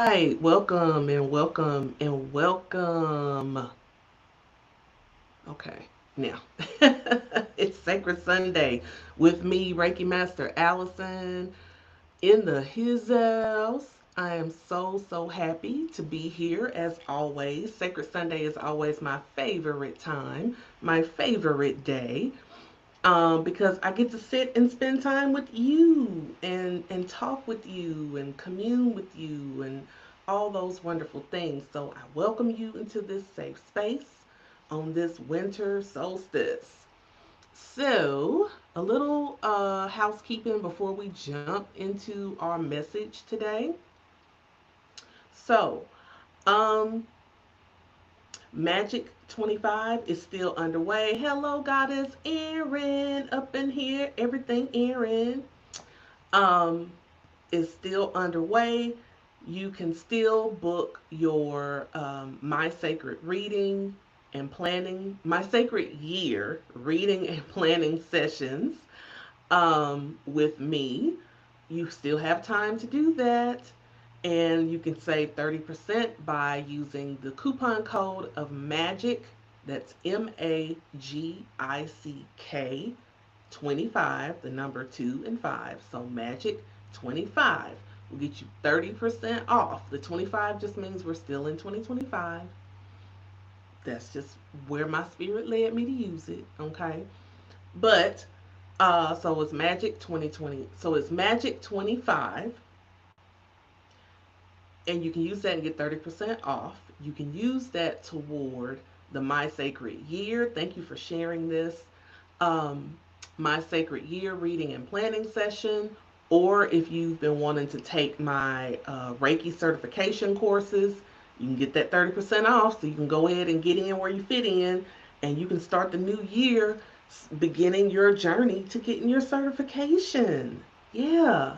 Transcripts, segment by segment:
right, welcome and welcome and welcome. Okay, now it's Sacred Sunday with me, Reiki Master Allison, in the His house. I am so happy to be here as always. Sacred Sunday is always my favorite time, my favorite day. Because I get to sit and spend time with you and talk with you and commune with you and all those wonderful things. So I welcome you into this safe space on this winter solstice. So, a little housekeeping before we jump into our message today. So, um, Magic 25 is still underway. Hello, Goddess Erin, up in here. Everything Erin um, is still underway. You can still book your My Sacred Reading and Planning, My Sacred Year reading and planning sessions with me. You still have time to do that. And you can save 30% by using the coupon code of MAGIC. That's MAGIC 25, the number 2 and 5. So MAGIC 25 will get you 30% off. The 25 just means we're still in 2025. That's just where my spirit led me to use it. Okay. But so it's Magic 2020. So it's Magic 25, and you can use that and get 30% off. You can use that toward the My Sacred Year. Thank you for sharing this. Um, My Sacred Year reading and planning session, or if you've been wanting to take my Reiki certification courses, you can get that 30% off. So you can go ahead and get in where you fit in, and you can start the new year beginning your journey to getting your certification. Yeah.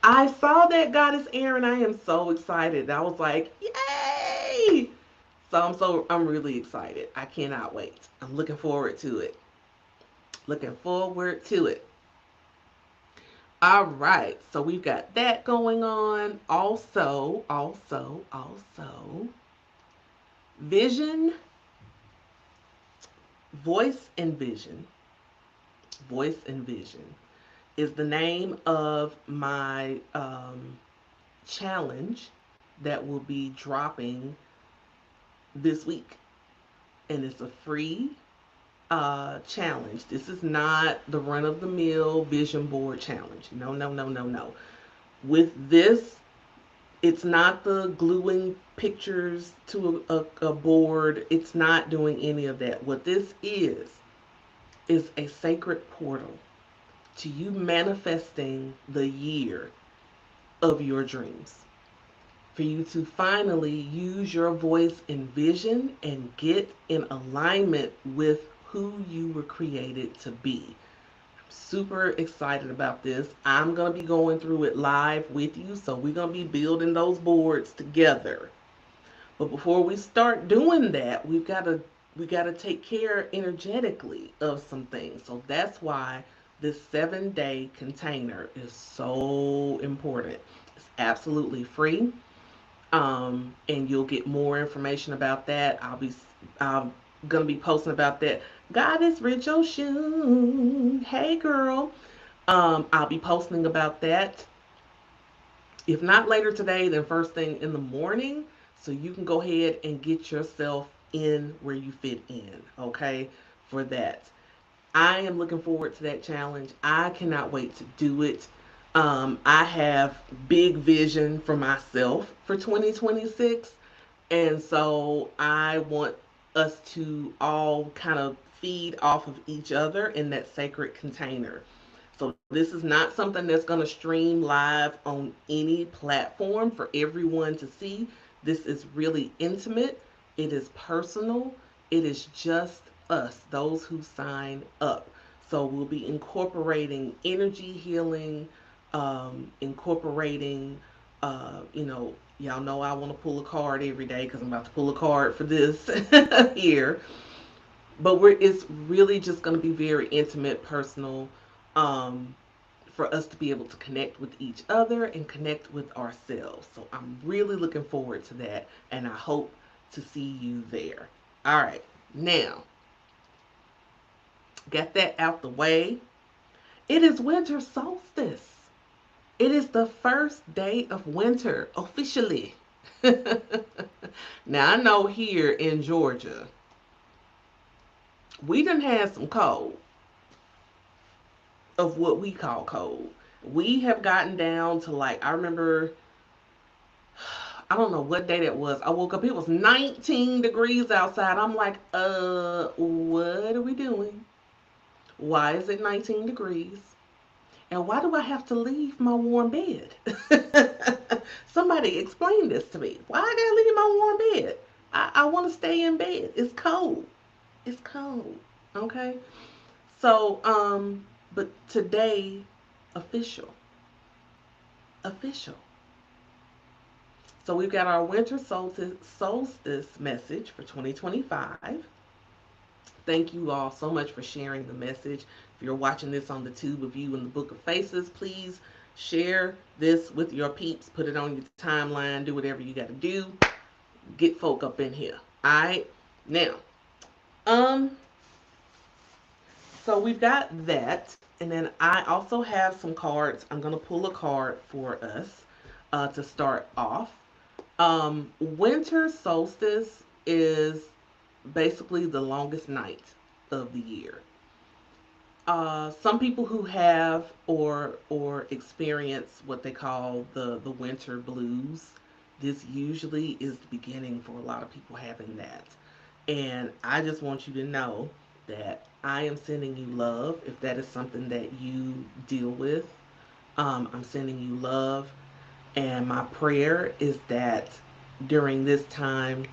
I saw that, Goddess Erin. I am so excited. I was like, yay! I'm really excited. I cannot wait. I'm looking forward to it. Looking forward to it. All right. So we've got that going on. Also, vision, voice and vision. Voice and vision is the name of my challenge that will be dropping this week. And it's a free challenge. This is not the run of the mill vision board challenge. No, no, no, no, no. With this, it's not the gluing pictures to a board. It's not doing any of that. What this is a sacred portal to you manifesting the year of your dreams. For you to finally use your voice and vision and get in alignment with who you were created to be. Super excited about this. I'm going to be going through it live with you, so we're going to be building those boards together. But before we start doing that, we got to take care energetically of some things. So that's why this 7-day container is so important. It's absolutely free. And you'll get more information about that. I'm gonna be posting about that. God is Rich Ocean. Hey girl. I'll be posting about that. If not later today, then first thing in the morning. So you can go ahead and get yourself in where you fit in, okay? For that. I am looking forward to that challenge. I cannot wait to do it. I have big vision for myself for 2026. And so I want us to all kind of feed off of each other in that sacred container. So this is not something that's going to stream live on any platform for everyone to see. This is really intimate. It is personal. It is just us, those who sign up. So we'll be incorporating energy healing, incorporating, y'all know I want to pull a card every day because I'm about to pull a card for this here. But it's really just going to be very intimate, personal, um, for us to be able to connect with each other and connect with ourselves. So I'm really looking forward to that, and I hope to see you there. All right, now, got that out the way. It is winter solstice. It is the first day of winter officially. Now, I know here in Georgia, we done had some cold of what we call cold. We have gotten down to, like, I remember, I don't know what day that was. I woke up, it was 19 degrees outside. I'm like, what are we doing? Why is it 19 degrees? And why do I have to leave my warm bed? Somebody explain this to me. Why I gotta leave my warm bed? I want to stay in bed. It's cold. It's cold. Okay. So, but today, official, official. So we've got our winter solstice message for 2025. Thank you all so much for sharing the message. If you're watching this on the Tube of You in the Book of Faces, please share this with your peeps. Put it on your timeline. Do whatever you got to do. Get folk up in here. All right. Now, um, so we've got that, and then I also have some cards. I'm gonna pull a card for us to start off. Winter solstice is basically the longest night of the year. Some people who have or experience what they call the winter blues, this usually is the beginning for a lot of people having that. And I just want you to know that I am sending you love if that is something that you deal with. I'm sending you love, and my prayer is that during this time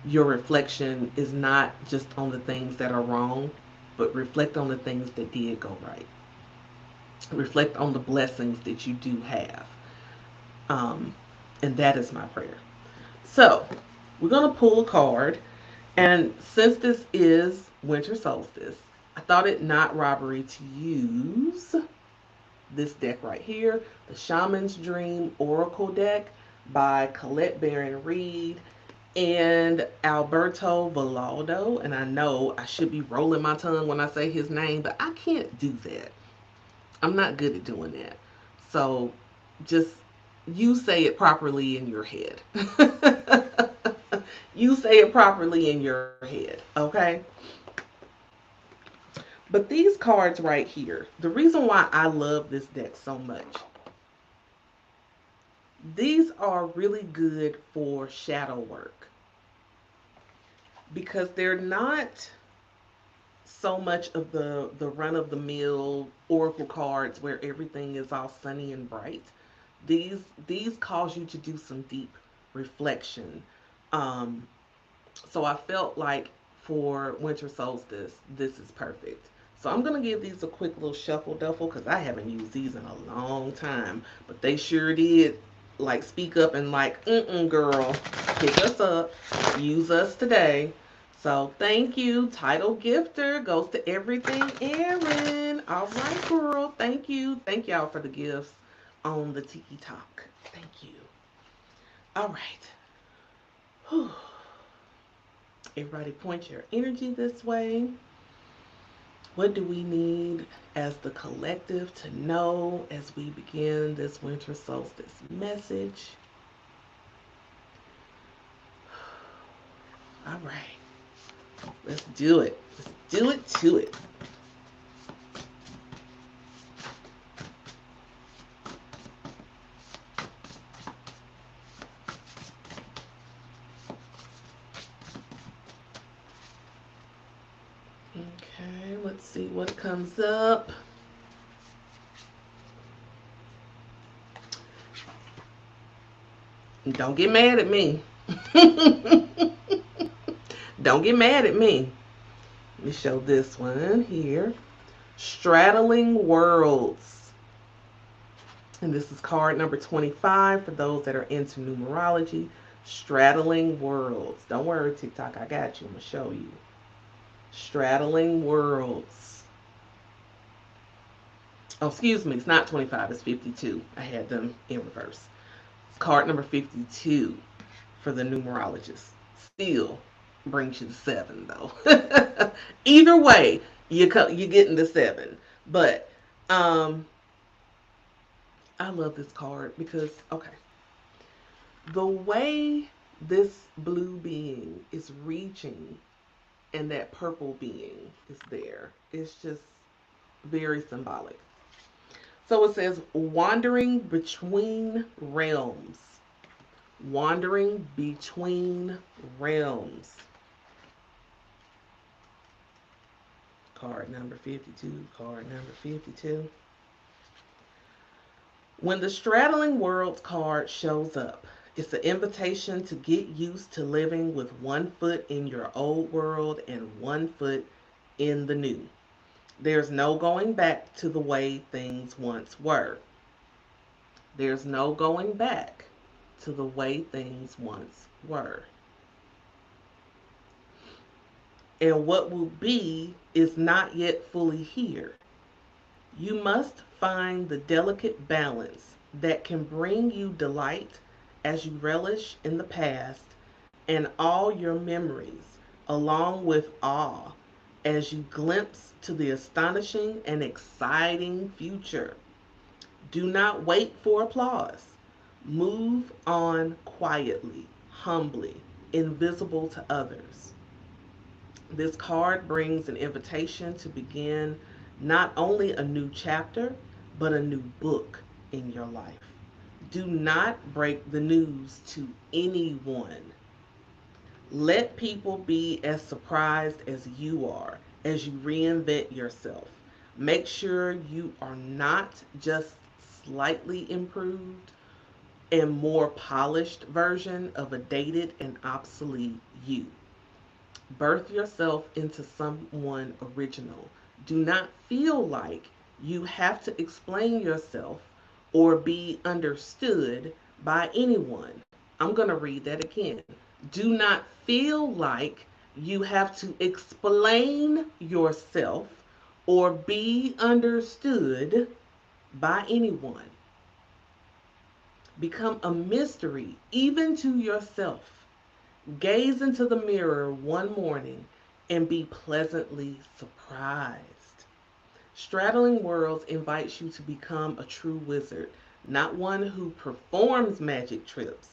your reflection is not just on the things that are wrong, but reflect on the things that did go right. Reflect on the blessings that you do have. Um, and that is my prayer. So, we're going to pull a card. And since this is winter solstice, I thought it not robbery to use this deck right here, the Shaman's Dream Oracle deck by Colette Baron Reed and Alberto Vallaldo. And I know I should be rolling my tongue when I say his name, but I can't do that. I'm not good at doing that. So just you say it properly in your head. You say it properly in your head, okay? But these cards right here, the reason why I love this deck so much, these are really good for shadow work because they're not so much of the run of the mill oracle cards where everything is all sunny and bright. These cause you to do some deep reflection. Um, so I felt like for winter solstice, this is perfect. So I'm gonna give these a quick little shuffle duffle because I haven't used these in a long time, but they sure did like speak up and like, girl, pick us up, use us today. So thank you. Title gifter goes to everything, Erin. All right, girl. Thank you. Thank y'all for the gifts on the Tiki Talk. Thank you. All right. Whew. Everybody point your energy this way. What do we need as the collective to know as we begin this winter solstice message? All right. Let's do it. Let's do it to it. Okay, let's see what comes up. Don't get mad at me. Don't get mad at me. Let me show this one here. Straddling Worlds. And this is card number 25 for those that are into numerology. Straddling Worlds. Don't worry, TikTok, I got you. I'm going to show you. Straddling Worlds. Oh, excuse me, it's not 25, it's 52. I had them in reverse. Card number 52 for the numerologist. Still brings you to 7, though. Either way, you're getting the 7. But I love this card because, okay, the way this blue being is reaching and that purple being is there, it's just very symbolic. So it says, wandering between realms. Wandering between realms. Card number 52. Card number 52. When the Straddling Worlds card shows up, it's an invitation to get used to living with one foot in your old world and one foot in the new. There's no going back to the way things once were. There's no going back to the way things once were. And what will be is not yet fully here. You must find the delicate balance that can bring you delight as you relish in the past and all your memories, along with awe as you glimpse to the astonishing and exciting future. Do not wait for applause. Move on quietly, humbly, invisible to others. This card brings an invitation to begin not only a new chapter, but a new book in your life. Do not break the news to anyone. Let people be as surprised as you are as you reinvent yourself. Make sure you are not just slightly improved and more polished version of a dated and obsolete you. Birth yourself into someone original. Do not feel like you have to explain yourself or be understood by anyone. I'm going to read that again. Do not feel like you have to explain yourself or be understood by anyone. Become a mystery, even to yourself. Gaze into the mirror one morning and be pleasantly surprised. Straddling Worlds invites you to become a true wizard, not one who performs magic tricks,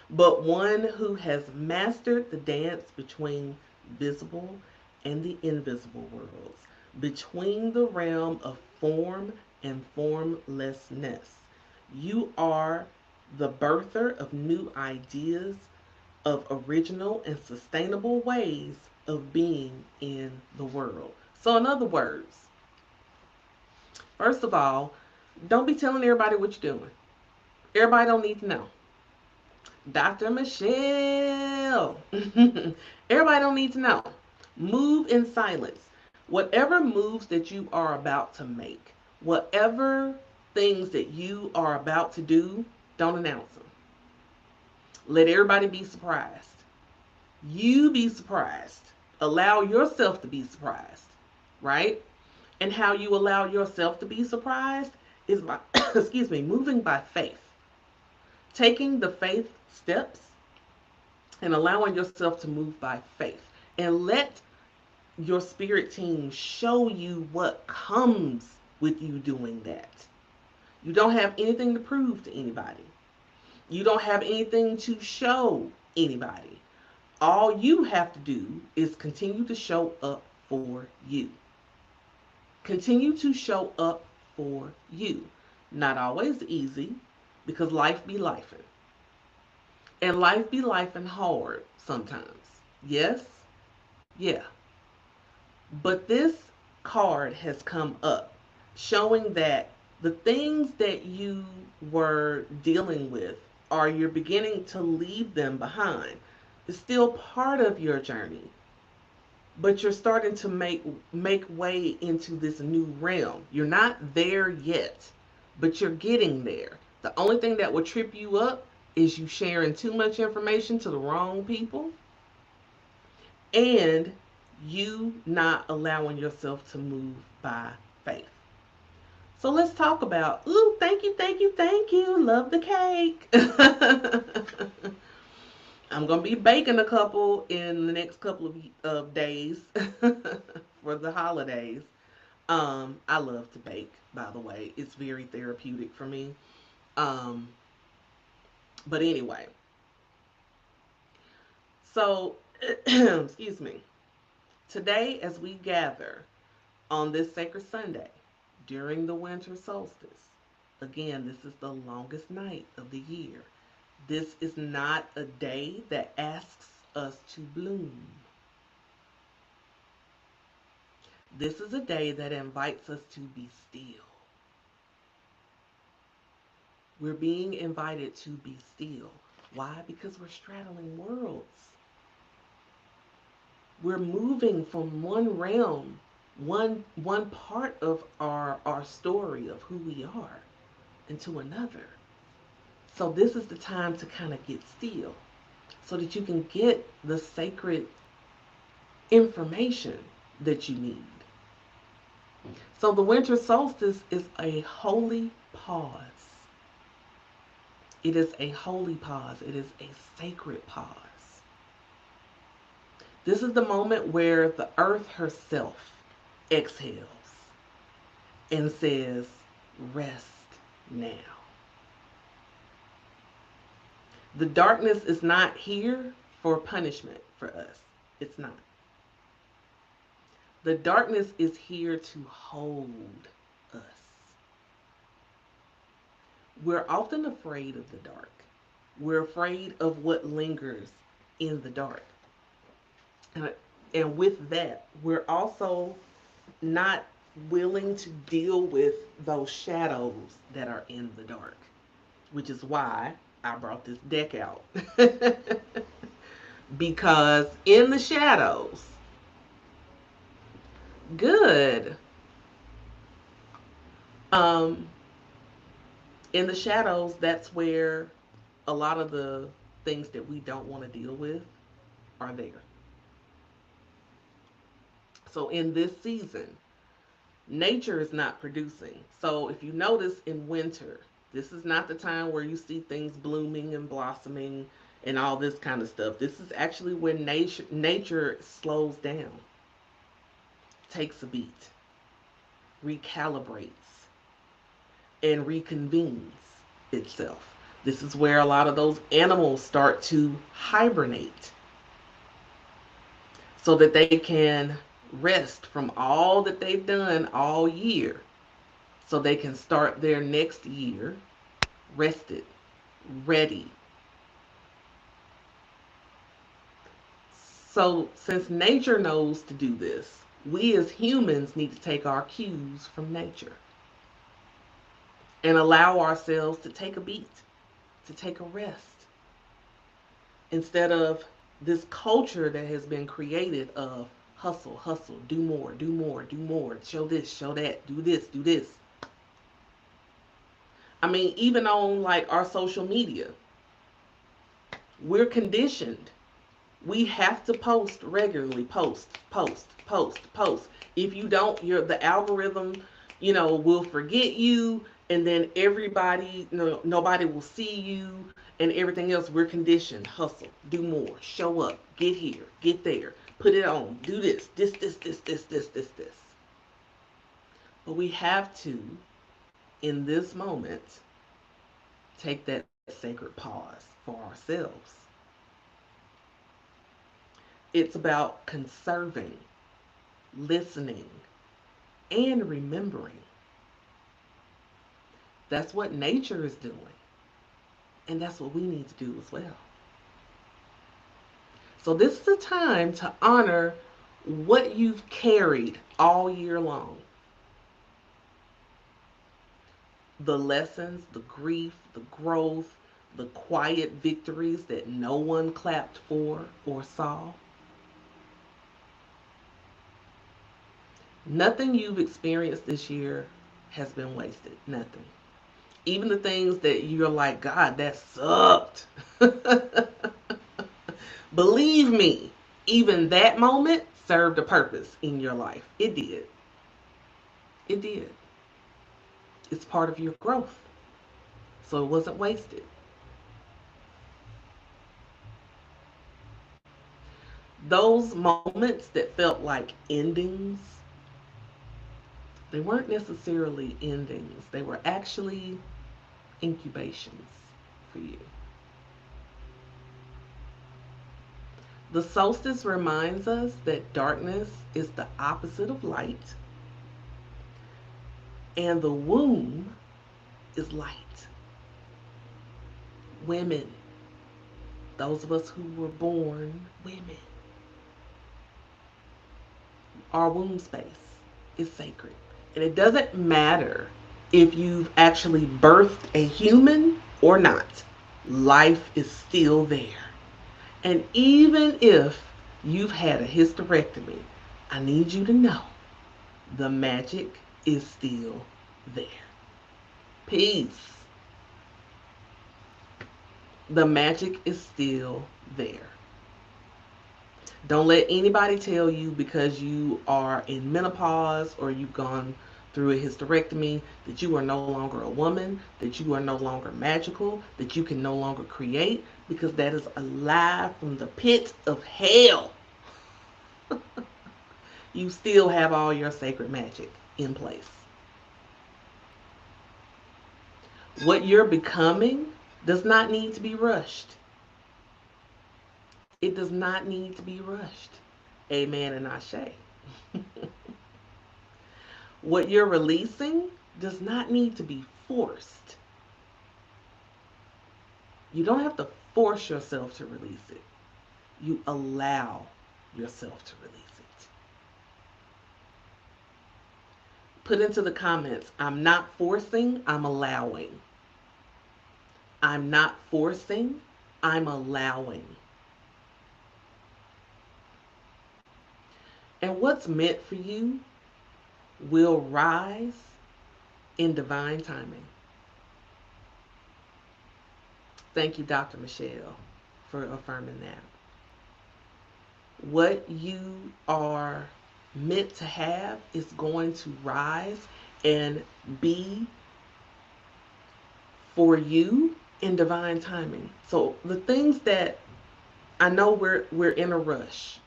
but one who has mastered the dance between visible and the invisible worlds, between the realm of form and formlessness. You are the birther of new ideas, of original and sustainable ways of being in the world. So, in other words, first of all, don't be telling everybody what you're doing. Everybody don't need to know. Dr. Michelle. Everybody don't need to know. Move in silence. Whatever moves that you are about to make, whatever things that you are about to do, don't announce them. Let everybody be surprised. You be surprised. Allow yourself to be surprised, right? And how you allow yourself to be surprised is by, excuse me, moving by faith. Taking the faith steps and allowing yourself to move by faith. And let your spirit team show you what comes with you doing that. You don't have anything to prove to anybody. You don't have anything to show anybody. All you have to do is continue to show up for you. Continue to show up for you. Not always easy because life be lifing. And life be lifing hard sometimes. Yes? Yeah. But this card has come up showing that the things that you were dealing with or you're beginning to leave them behind is still part of your journey, but you're starting to make way into this new realm. You're not there yet, but you're getting there. The only thing that will trip you up is you sharing too much information to the wrong people and you not allowing yourself to move by faith. So let's talk about, ooh, thank you, thank you, thank you. Love the cake. I'm going to be baking a couple in the next couple of days for the holidays. I love to bake, by the way. It's very therapeutic for me. Um, but anyway, so excuse me. Today, as we gather on this sacred Sunday during the winter solstice, again, this is the longest night of the year. This is not a day that asks us to bloom. This is a day that invites us to be still. We're being invited to be still. Why? Because we're straddling worlds. We're moving from one realm, one part of our story of who we are into another. So this is the time to kind of get still so that you can get the sacred information that you need. So the winter solstice is a holy pause. It is a holy pause. It is a sacred pause. This is the moment where the earth herself exhales and says, rest now. The darkness is not here for punishment for us. It's not. The darkness is here to hold us. We're often afraid of the dark. We're afraid of what lingers in the dark. And with that, we're also not willing to deal with those shadows that are in the dark, which is why I brought this deck out. Because in the shadows, good. Um, in the shadows, that's where a lot of the things that we don't want to deal with are there. So in this season, nature is not producing. So if you notice in winter, this is not the time where you see things blooming and blossoming and all this kind of stuff. This is actually when nature slows down, takes a beat, recalibrates, and reconvenes itself. This is where a lot of those animals start to hibernate so that they can rest from all that they've done all year so they can start their next year rested, ready. So, since nature knows to do this, we as humans need to take our cues from nature and allow ourselves to take a beat, to take a rest, instead of this culture that has been created of hustle, hustle, do more, do more, do more, show this, show that, do this, do this. I mean, even on like our social media, we're conditioned. We have to post regularly, post, post, post, post. If you don't, the algorithm, will forget you, and then everybody, nobody will see you, and everything else. We're conditioned. Hustle, do more, show up, get here, get there, put it on, do this. But we have to, in this moment, take that sacred pause for ourselves. It's about conserving, listening, and remembering. That's what nature is doing. And that's what we need to do as well. So, this is a time to honor what you've carried all year long, the lessons, the grief, the growth, the quiet victories that no one clapped for or saw. Nothing you've experienced this year has been wasted. Nothing. Even the things that you're like, God, that sucked. Believe me, even that moment served a purpose in your life. It did. It did. It's part of your growth. So it wasn't wasted. Those moments that felt like endings, they weren't necessarily endings. They were actually incubations for you. The solstice reminds us that darkness is the opposite of light, and the womb is light. Women, those of us who were born women, our womb space is sacred. And it doesn't matter if you've actually birthed a human or not, life is still there. And even if you've had a hysterectomy, I need you to know the magic is still there. Peace. The magic is still there. Don't let anybody tell you because you are in menopause or you've gone through a hysterectomy that you are no longer a woman, that you are no longer magical, that you can no longer create, because that is a lie from the pit of hell. You still have all your sacred magic in place. What you're becoming does not need to be rushed. It does not need to be rushed. Amen and ashe. What you're releasing does not need to be forced. You don't have to force yourself to release it. You allow yourself to release it. Put into the comments, I'm not forcing, I'm allowing. I'm not forcing, I'm allowing. And what's meant for you will rise in divine timing. Thank you, Dr. Michelle, for affirming that. What you are meant to have is going to rise and be for you in divine timing. So the things that I know we're in a rush.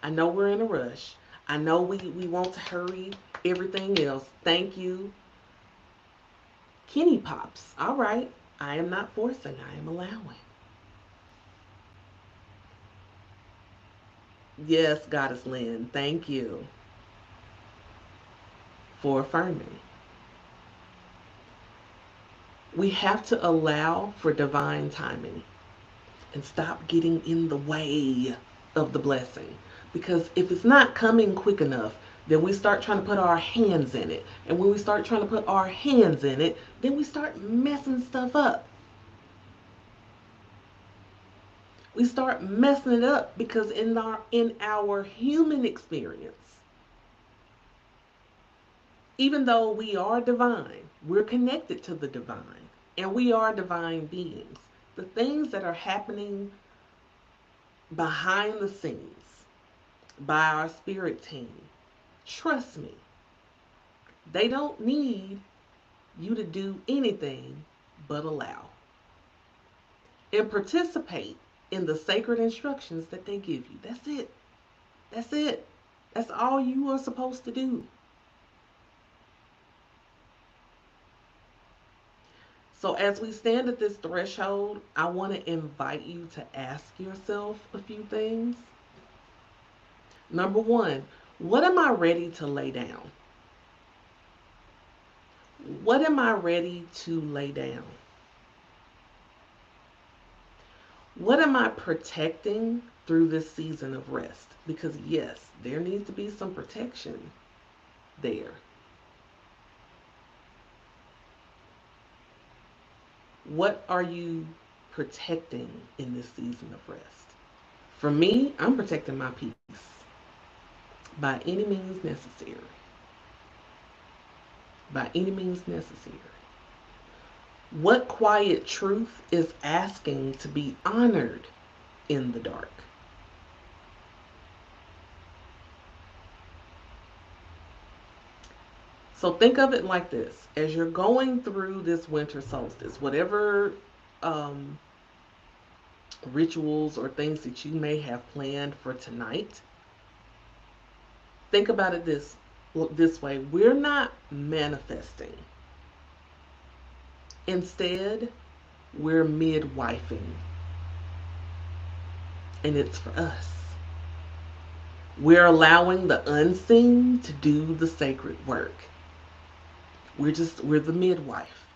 I know we're in a rush. I know we want to hurry everything else. Thank you. Kenny Pops. All right. I am not forcing, I am allowing. Yes, Goddess Lynn, thank you for affirming. We have to allow for divine timing and stop getting in the way of the blessing. Because if it's not coming quick enough, then we start trying to put our hands in it. And when we start trying to put our hands in it, then we start messing stuff up. We start messing it up because in our human experience, even though we are divine, we're connected to the divine, and we are divine beings. The things that are happening behind the scenes by our spirit team, trust me, they don't need you to do anything but allow and participate in the sacred instructions that they give you. That's it. That's it. That's all you are supposed to do. So, as we stand at this threshold, I want to invite you to ask yourself a few things. Number one, what am I ready to lay down? What am I ready to lay down? What am I protecting through this season of rest? Because, yes, there needs to be some protection there. What are you protecting in this season of rest? For me, I'm protecting my peace by any means necessary. By any means necessary. What quiet truth is asking to be honored in the dark? So think of it like this. As you're going through this winter solstice, whatever um, rituals or things that you may have planned for tonight, think about it this way. We're not manifesting. Instead, we're midwifing, and it's for us. We're allowing the unseen to do the sacred work. We're the midwife.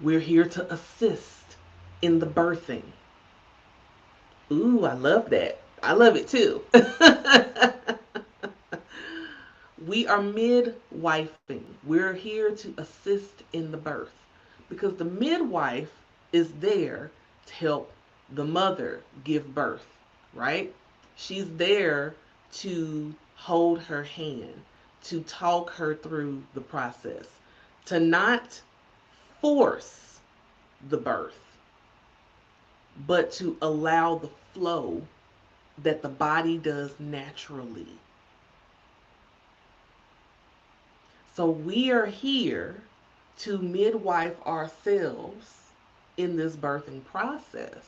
We're here to assist in the birthing. Ooh, I love that. I love it too. We are midwifing. We're here to assist in the birth because the midwife is there to help the mother give birth, right? She's there to hold her hand, to talk her through the process, to not force the birth, but to allow the flow that the body does naturally. So we are here to midwife ourselves in this birthing process.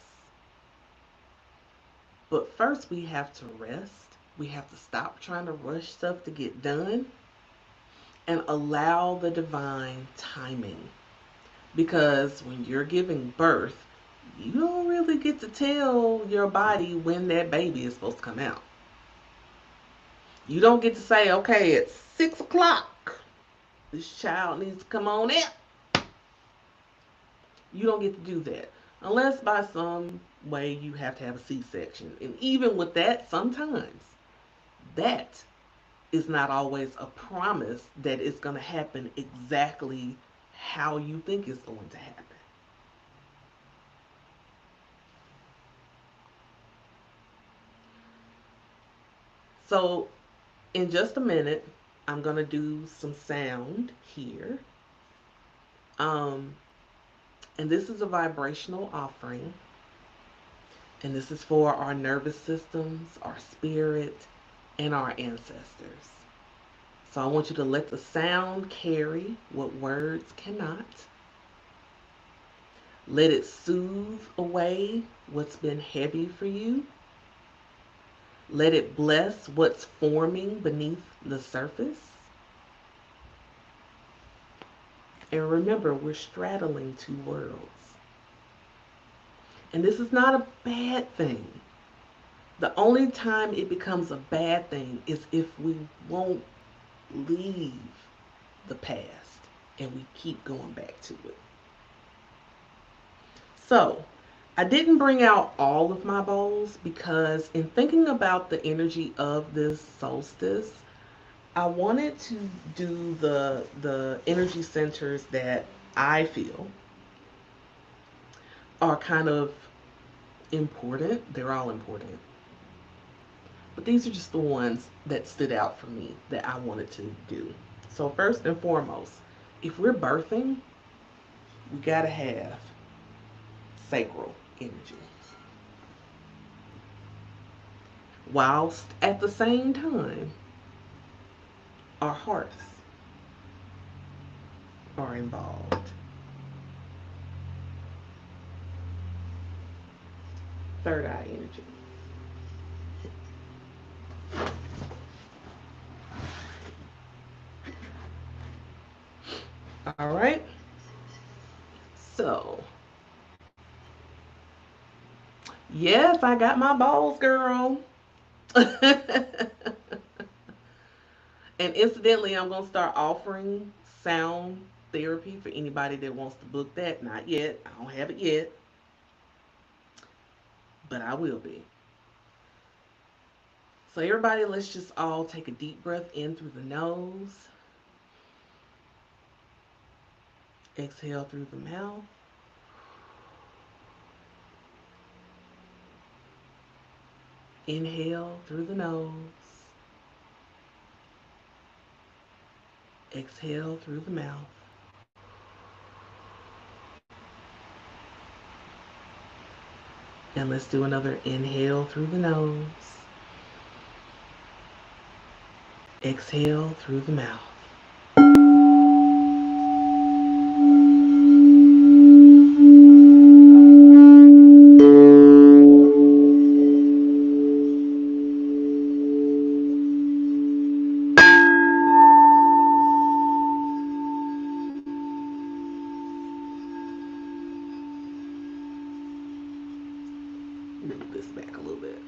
But first, we have to rest. We have to stop trying to rush stuff to get done and allow the divine timing. Because when you're giving birth, you don't really get to tell your body when that baby is supposed to come out. You don't get to say, okay, it's 6 o'clock. This child needs to come on in. You don't get to do that. Unless by some way you have to have a C-section. And even with that, sometimes that is not always a promise that it's going to happen exactly how you think it's going to happen. So, in just a minute, I'm going to do some sound here. Um, and this is a vibrational offering. And this is for our nervous systems, our spirit, and our ancestors. So I want you to let the sound carry what words cannot. Let it soothe away what's been heavy for you. Let it bless what's forming beneath the surface. And remember, we're straddling two worlds. And this is not a bad thing. The only time it becomes a bad thing is if we won't leave the past and we keep going back to it. So, I didn't bring out all of my bowls because, in thinking about the energy of this solstice, I wanted to do the energy centers that I feel are kind of important. They're all important. But these are just the ones that stood out for me that I wanted to do. So first and foremost, if we're birthing, we got to have sacral energy. Whilst at the same time, our hearts are involved. Third eye energy. All right. So, yes, I got my balls, girl. And incidentally, I'm going to start offering sound therapy for anybody that wants to book that. Not yet. I don't have it yet, but I will be. So, everybody, let's just all take a deep breath in through the nose, exhale through the mouth. Inhale through the nose, exhale through the mouth. And let's do another inhale through the nose, exhale through the mouth. Move this back a little bit.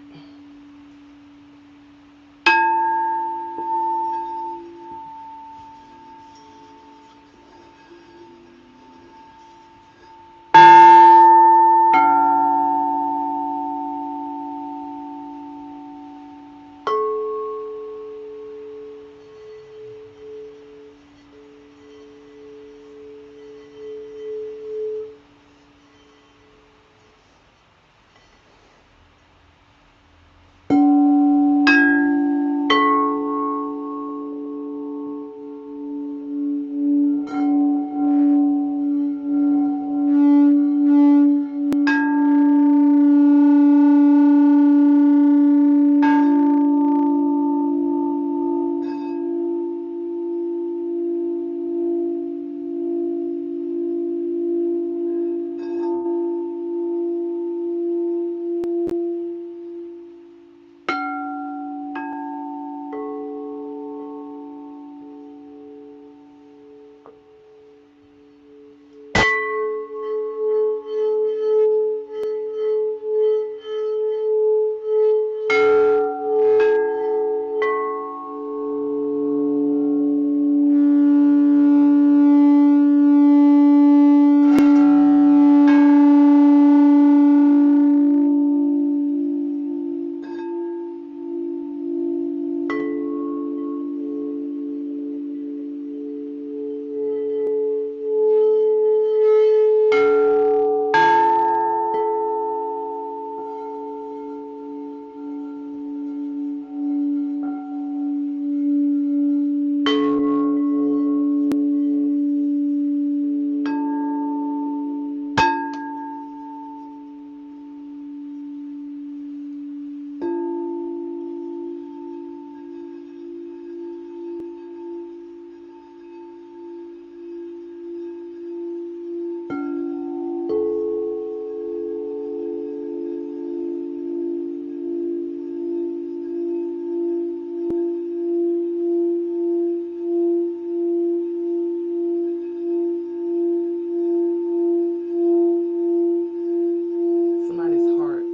Somebody's heart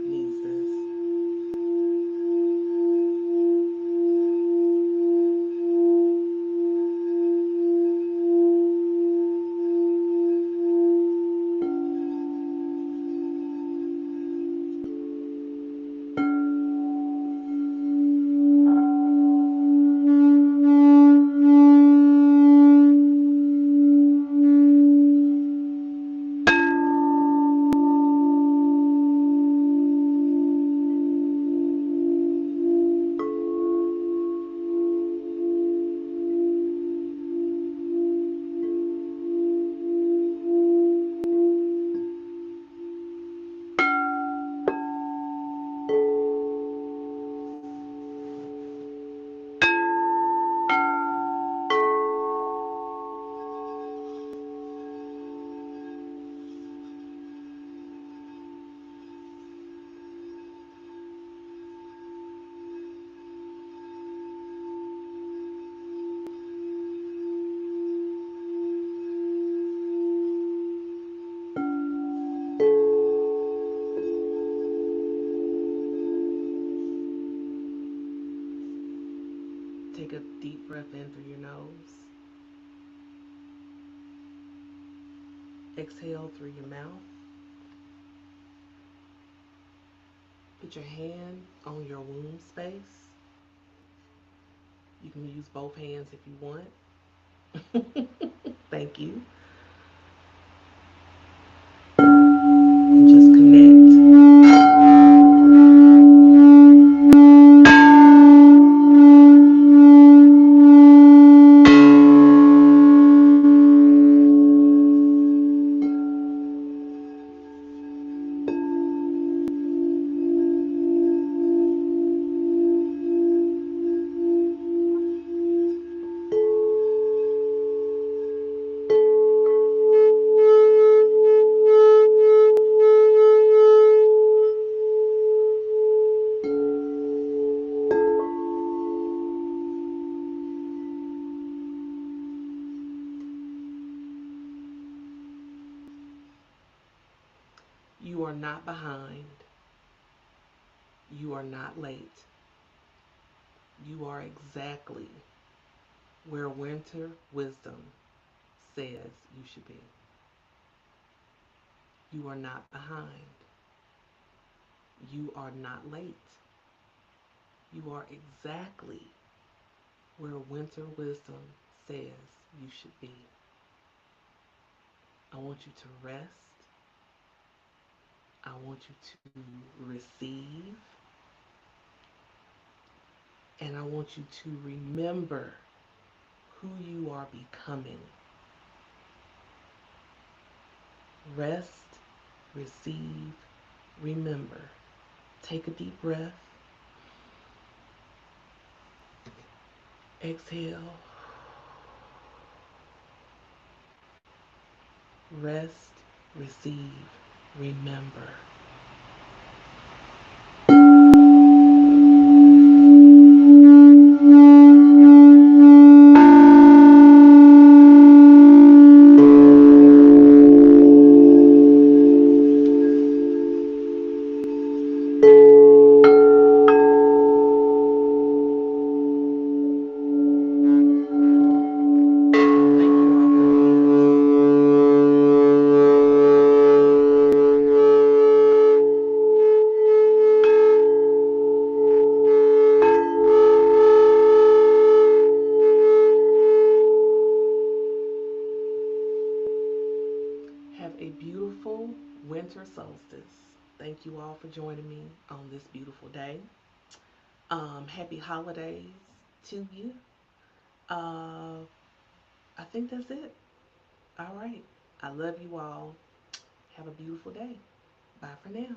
needs this. Take a deep breath in through your nose. Exhale through your mouth. Put your hand on your womb space. You can use both hands if you want. Thank you. And just connect. You are not behind. You are not late. You are exactly where winter wisdom says you should be. You are not behind. You are not late. You are exactly where winter wisdom says you should be. I want you to rest. I want you to receive. And I want you to remember who you are becoming. Rest, receive, remember. Take a deep breath. Exhale. Rest, receive, remember. Thank you all for Have a beautiful winter solstice. Thank you all for joining me on this beautiful day. Happy holidays to you. Uh, I think that's it. All right. I love you all. Have a beautiful day. Bye for now.